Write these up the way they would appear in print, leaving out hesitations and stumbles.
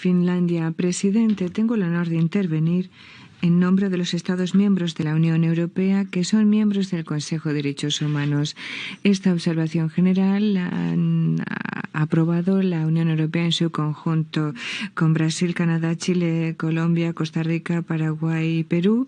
Finlandia. Presidente, tengo el honor de intervenir en nombre de los Estados miembros de la Unión Europea que son miembros del Consejo de Derechos Humanos. Esta observación general la han aprobado la Unión Europea en su conjunto con Brasil, Canadá, Chile, Colombia, Costa Rica, Paraguay y Perú.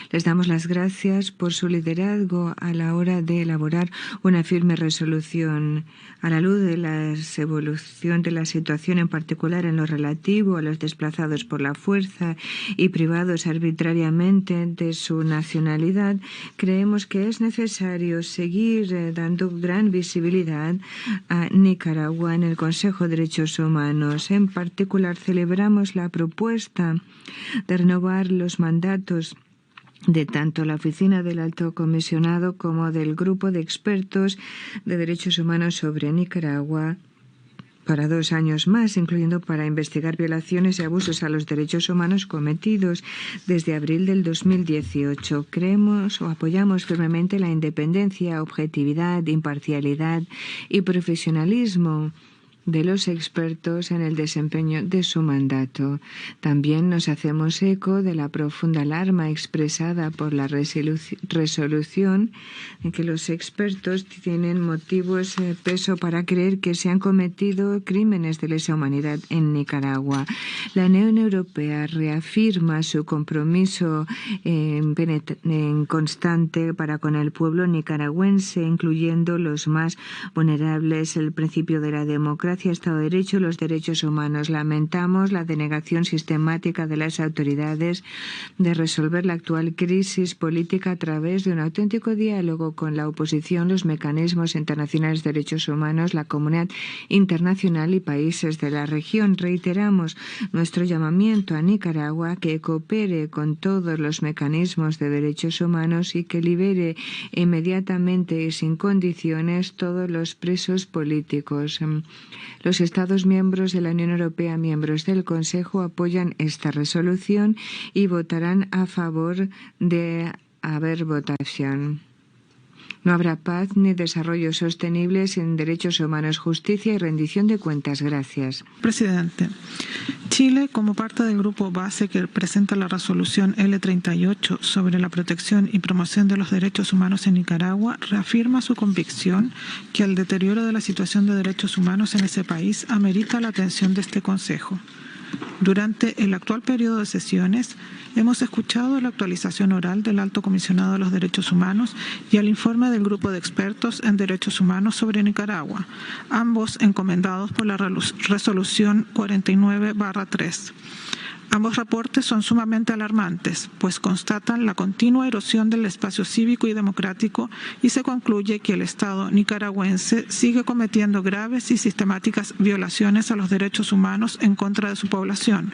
Les damos las gracias por su liderazgo a la hora de elaborar una firme resolución a la luz de la evolución de la situación, en particular en lo relativo a los desplazados por la fuerza y privados arbitrariamente de su nacionalidad. Creemos que es necesario seguir dando gran visibilidad a Nicaragua en el Consejo de Derechos Humanos. En particular, celebramos la propuesta de renovar los mandatos de tanto la Oficina del Alto Comisionado como del Grupo de Expertos de Derechos Humanos sobre Nicaragua para 2 años más, incluyendo para investigar violaciones y abusos a los derechos humanos cometidos desde abril del 2018. Creemos o apoyamos firmemente la independencia, objetividad, imparcialidad y profesionalismo de los expertos en el desempeño de su mandato. También nos hacemos eco de la profunda alarma expresada por la resolución en que los expertos tienen motivos peso para creer que se han cometido crímenes de lesa humanidad en Nicaragua. La Unión Europea reafirma su compromiso constante para con el pueblo nicaragüense, incluyendo los más vulnerables, el principio de la democracia, Estado de Derecho y los derechos humanos. Lamentamos la denegación sistemática de las autoridades de resolver la actual crisis política a través de un auténtico diálogo con la oposición, los mecanismos internacionales de derechos humanos, la comunidad internacional y países de la región. Reiteramos nuestro llamamiento a Nicaragua que coopere con todos los mecanismos de derechos humanos y que libere inmediatamente y sin condiciones todos los presos políticos. Los Estados miembros de la Unión Europea, miembros del Consejo, apoyan esta resolución y votarán a favor de haber votación. No habrá paz ni desarrollo sostenible sin derechos humanos, justicia y rendición de cuentas. Gracias. Presidente, Chile, como parte del grupo base que presenta la resolución L38 sobre la protección y promoción de los derechos humanos en Nicaragua, reafirma su convicción que el deterioro de la situación de derechos humanos en ese país amerita la atención de este Consejo. Durante el actual periodo de sesiones, hemos escuchado la actualización oral del Alto Comisionado de los Derechos Humanos y el informe del Grupo de Expertos en Derechos Humanos sobre Nicaragua, ambos encomendados por la Resolución 49/3. Ambos reportes son sumamente alarmantes, pues constatan la continua erosión del espacio cívico y democrático y se concluye que el Estado nicaragüense sigue cometiendo graves y sistemáticas violaciones a los derechos humanos en contra de su población,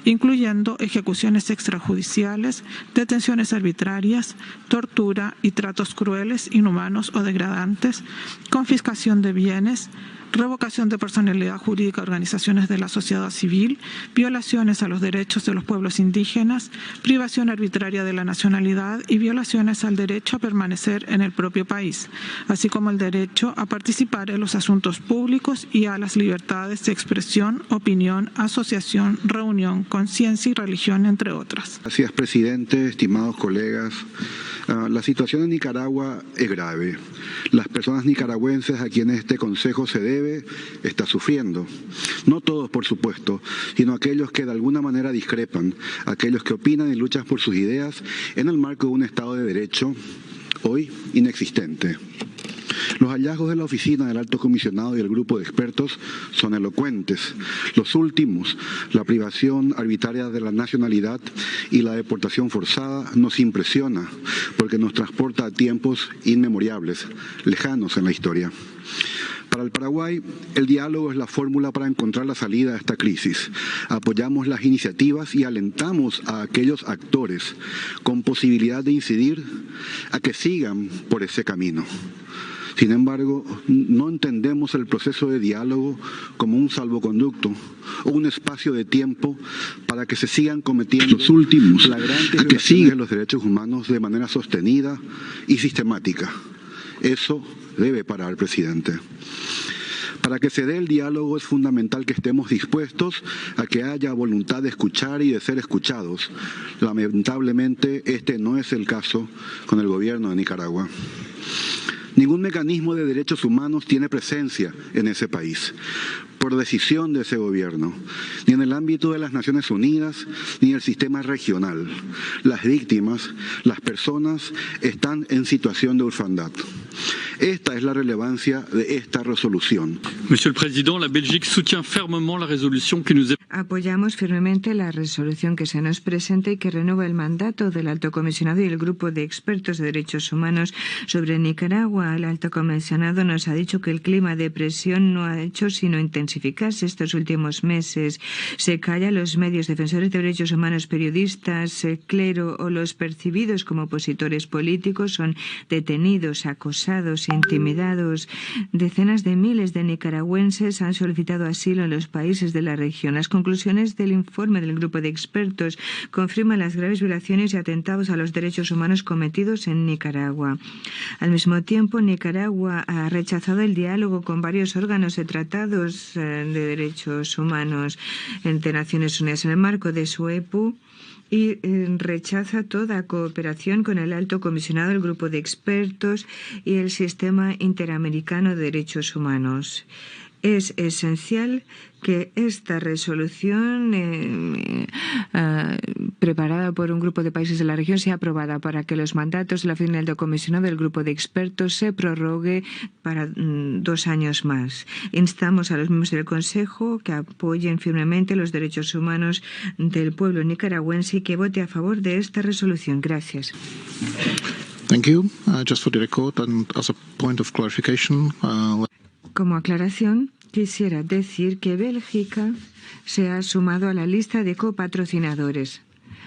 incluyendo ejecuciones extrajudiciales, detenciones arbitrarias, tortura y tratos crueles, inhumanos o degradantes, confiscación de bienes, revocación de personalidad jurídica a organizaciones de la sociedad civil, violaciones a los derechos de los pueblos indígenas, privación arbitraria de la nacionalidad y violaciones al derecho a permanecer en el propio país, así como el derecho a participar en los asuntos públicos y a las libertades de expresión, opinión, asociación, reunión, conciencia y religión, entre otras. Gracias, presidente, estimados colegas. La situación en Nicaragua es grave. Las personas nicaragüenses a quienes este Consejo se debe está sufriendo. No todos, por supuesto, sino aquellos que de alguna manera discrepan, aquellos que opinan y luchan por sus ideas en el marco de un Estado de Derecho hoy inexistente. Los hallazgos de la Oficina del Alto Comisionado y el Grupo de Expertos son elocuentes. Los últimos, la privación arbitraria de la nacionalidad y la deportación forzada, nos impresiona porque nos transporta a tiempos inmemorables, lejanos en la historia. Para el Paraguay, el diálogo es la fórmula para encontrar la salida a esta crisis. Apoyamos las iniciativas y alentamos a aquellos actores con posibilidad de incidir a que sigan por ese camino. Sin embargo, no entendemos el proceso de diálogo como un salvoconducto o un espacio de tiempo para que se sigan cometiendo los últimos flagrantes violaciones de los derechos humanos de manera sostenida y sistemática. Eso debe parar, presidente. Para que se dé el diálogo es fundamental que estemos dispuestos a que haya voluntad de escuchar y de ser escuchados. Lamentablemente, este no es el caso con el gobierno de Nicaragua. Ningún mecanismo de derechos humanos tiene presencia en ese país, por decisión de ese gobierno, ni en el ámbito de las Naciones Unidas, ni en el sistema regional. Las víctimas, las personas, están en situación de orfandad. Esta es la relevancia de esta resolución. Monsieur le Président, la Belgique soutient fermement la résolution que nous est... Apoyamos firmemente la resolución que se nos presenta y que renueva el mandato del Alto Comisionado y el Grupo de Expertos de Derechos Humanos sobre Nicaragua. El Alto Comisionado nos ha dicho que el clima de presión no ha hecho sino intensificarse estos últimos meses. Se calla a los medios defensores de derechos humanos, periodistas, clero o los percibidos como opositores políticos son detenidos, acosados, intimidados. Decenas de miles de nicaragüenses han solicitado asilo en los países de la región. Las conclusiones del informe del grupo de expertos confirman las graves violaciones y atentados a los derechos humanos cometidos en Nicaragua. Al mismo tiempo, Nicaragua ha rechazado el diálogo con varios órganos de tratados de derechos humanos entre Naciones Unidas en el marco de su EPU y rechaza toda cooperación con el Alto Comisionado, el Grupo de Expertos y el Sistema Interamericano de Derechos Humanos. Es esencial que esta resolución preparada por un grupo de países de la región sea aprobada para que los mandatos de la Oficina del Alto Comisionado del Grupo de Expertos se prorrogue para 2 años más. Instamos a los miembros del Consejo que apoyen firmemente los derechos humanos del pueblo nicaragüense y que vote a favor de esta resolución. Gracias. Thank you. Just for the record and as a point of clarification, Como aclaración, quisiera decir que Bélgica se ha sumado a la lista de copatrocinadores.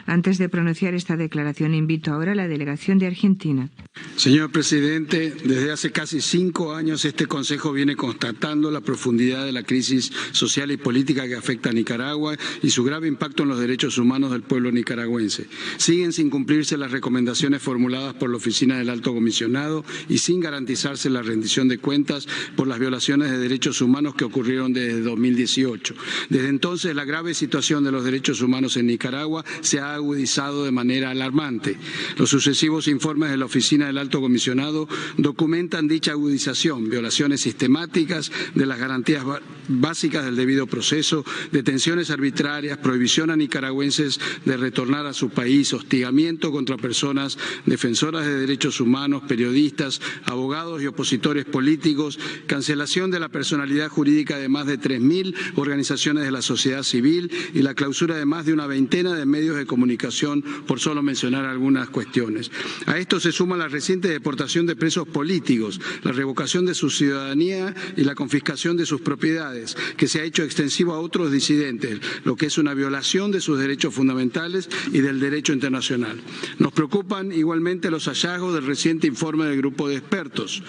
Antes de pronunciar esta declaración, invito ahora a la delegación de Argentina. Señor presidente, desde hace casi 5 años este Consejo viene constatando la profundidad de la crisis social y política que afecta a Nicaragua y su grave impacto en los derechos humanos del pueblo nicaragüense. Siguen sin cumplirse las recomendaciones formuladas por la Oficina del Alto Comisionado y sin garantizarse la rendición de cuentas por las violaciones de derechos humanos que ocurrieron desde 2018. Desde entonces, la grave situación de los derechos humanos en Nicaragua se ha agudizado de manera alarmante. Los sucesivos informes de la Oficina del Alto Comisionado documentan dicha agudización, violaciones sistemáticas de las garantías básicas del debido proceso, detenciones arbitrarias, prohibición a nicaragüenses de retornar a su país, hostigamiento contra personas defensoras de derechos humanos, periodistas, abogados y opositores políticos, cancelación de la personalidad jurídica de más de 3.000 organizaciones de la sociedad civil y la clausura de más de una veintena de medios de comunicación, por solo mencionar algunas cuestiones. A esto se suma la reciente deportación de presos políticos, la revocación de su ciudadanía y la confiscación de sus propiedades, que se ha hecho extensivo a otros disidentes, lo que es una violación de sus derechos fundamentales y del derecho internacional. Nos preocupan igualmente los hallazgos del reciente informe del grupo de expertos,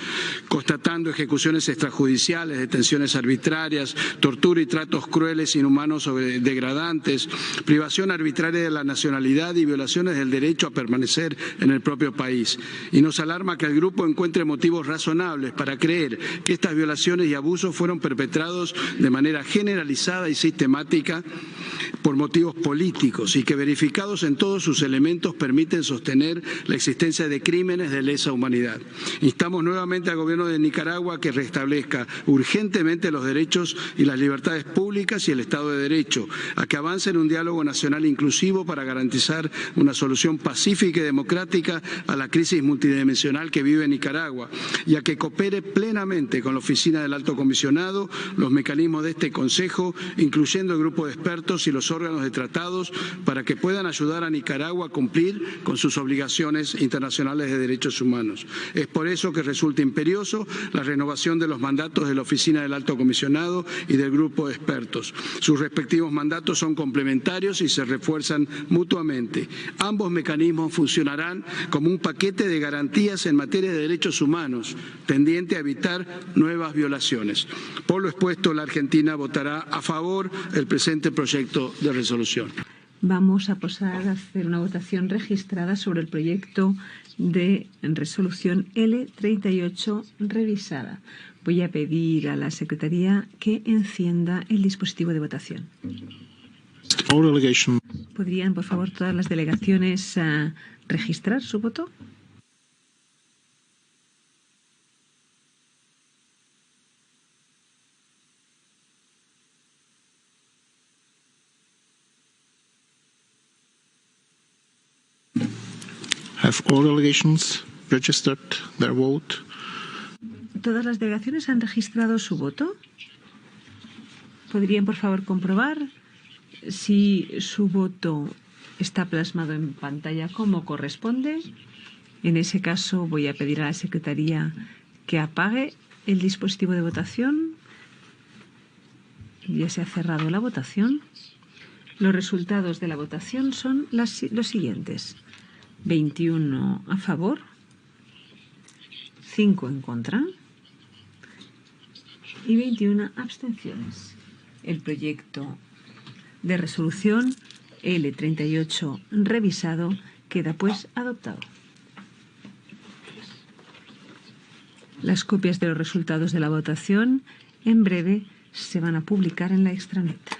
constatando ejecuciones extrajudiciales, detenciones arbitrarias, tortura y tratos crueles, inhumanos o degradantes, privación arbitraria de la nacionalidad y violaciones del derecho a permanecer en el propio país. Y nos alarma que el grupo encuentre motivos razonables para creer que estas violaciones y abusos fueron perpetrados de manera generalizada y sistemática por motivos políticos y que verificados en todos sus elementos permiten sostener la existencia de crímenes de lesa humanidad. Instamos nuevamente al gobierno de Nicaragua que restablezca urgentemente los derechos y las libertades públicas y el Estado de Derecho, a que avance en un diálogo nacional inclusivo para garantizar una solución pacífica y democrática a la crisis multidimensional que vive Nicaragua y a que coopere plenamente con la Oficina del Alto Comisionado, los mecanismos de este Consejo, incluyendo el grupo de expertos y los órganos de tratados, para que puedan ayudar a Nicaragua a cumplir con sus obligaciones internacionales de derechos humanos. Es por eso que resulta imperioso la renovación de los mandatos de la Oficina del Alto Comisionado y del grupo de expertos. Sus respectivos mandatos son complementarios y se refuerzan mutuamente. Ambos mecanismos funcionarán como un paquete de garantías en materia de derechos humanos, tendiente a evitar nuevas violaciones. Por lo expuesto, la Argentina votará a favor del presente proyecto de resolución. Vamos a pasar a hacer una votación registrada sobre el proyecto de resolución L38 revisada. Voy a pedir a la Secretaría que encienda el dispositivo de votación. All delegation. ¿Podrían, por favor, todas las delegaciones registrar su voto? Have all delegations registered their vote? ¿Todas las delegaciones han registrado su voto? ¿Podrían, por favor, comprobar si su voto está plasmado en pantalla como corresponde? En ese caso, voy a pedir a la Secretaría que apague el dispositivo de votación. Ya se ha cerrado la votación. Los resultados de la votación son los siguientes. 21 a favor, 5 en contra y 21 abstenciones. El proyecto de resolución L38 revisado queda pues adoptado. Las copias de los resultados de la votación en breve se van a publicar en la extranet.